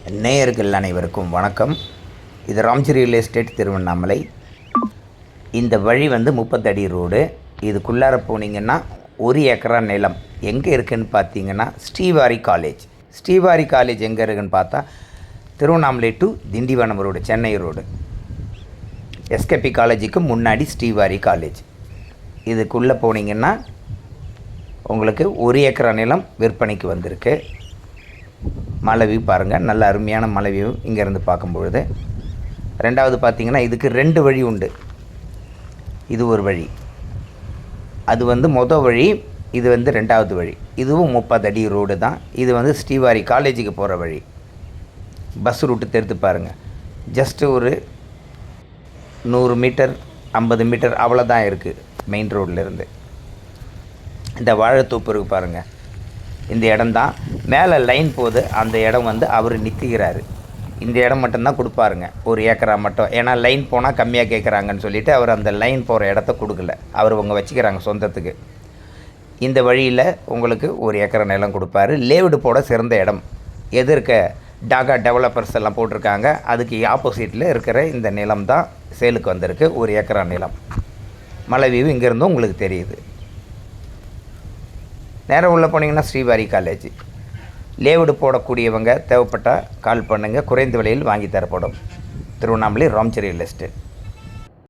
நேயர்கள் அனைவருக்கும் வணக்கம். இது ராம்ஜி ரியல் எஸ்டேட் திருவண்ணாமலை. இந்த வழி வந்து 30 அடி ரோடு. இதுக்குள்ளார போனீங்கன்னா 1 ஏக்கரா நிலம் எங்கே இருக்குதுன்னு பார்த்தீங்கன்னா ஸ்ரீவாரி காலேஜ். ஸ்ரீவாரி காலேஜ் எங்கே இருக்குதுன்னு பார்த்தா Tiruvannamalai to Tindivanam road, Chennai road. SKB காலேஜுக்கு முன்னாடி ஸ்ரீவாரி காலேஜ். இதுக்குள்ளே போனீங்கன்னா உங்களுக்கு 1 ஏக்கரா நிலம் விற்பனைக்கு வந்திருக்கு. மலை வியூ பாருங்கள், நல்ல அருமையான மலை வியூ இங்கேருந்து பார்க்கும்பொழுது. ரெண்டாவது பார்த்திங்கன்னா இதுக்கு 2 வழி உண்டு. இது ஒரு வழி, அது வந்து மொதல் வழி, இது வந்து 2வது வழி. இதுவும் 30 அடி ரோடு தான். இது வந்து ஸ்ரீவாரி காலேஜுக்கு போகிற வழி. பஸ் ரூட்டு தெரிந்து பாருங்கள். ஜஸ்ட்டு ஒரு 100 மீட்டர் 50 மீட்டர் அவ்வளோதான் இருக்குது மெயின் ரோட்லேருந்து. இந்த வாழைத்தோப்பு இருக்குது பாருங்கள், இந்த இடம்தான். மேலே லைன் போகுது, அந்த இடம் வந்து அவர் நிறுத்திக்கிறாரு. இந்த இடம் மட்டும்தான் கொடுப்பாருங்க, 1 ஏக்கரா மட்டும். ஏன்னா லைன் போனால் கம்மியாக கேட்குறாங்கன்னு சொல்லிவிட்டு அவர் அந்த லைன் போகிற இடத்த கொடுக்கல, அவர் அவங்க வச்சுக்கிறாங்க சொந்தத்துக்கு. இந்த வழியில் உங்களுக்கு 1 ஏக்கரா நிலம் கொடுப்பாரு. லேவுடு போட சிறந்த இடம். எதிர்க்க டாகா டெவலப்பர்ஸ் எல்லாம் போட்டிருக்காங்க, அதுக்கு ஆப்போசிட்டில் இருக்கிற இந்த நிலம் தான் சேலுக்கு வந்திருக்கு. 1 ஏக்கரா நிலம். மலை வியூ இங்கேருந்தும் உங்களுக்கு தெரியுது. நேரம் உள்ளே போனீங்கன்னா ஸ்ரீவாரி காலேஜ். லேவுடு போடக்கூடியவங்க தேவைப்பட்டால் கால் பண்ணுங்கள், குறைந்த விலையில் வாங்கி தரப்படும். Tiruvannamalai Ramji real estate.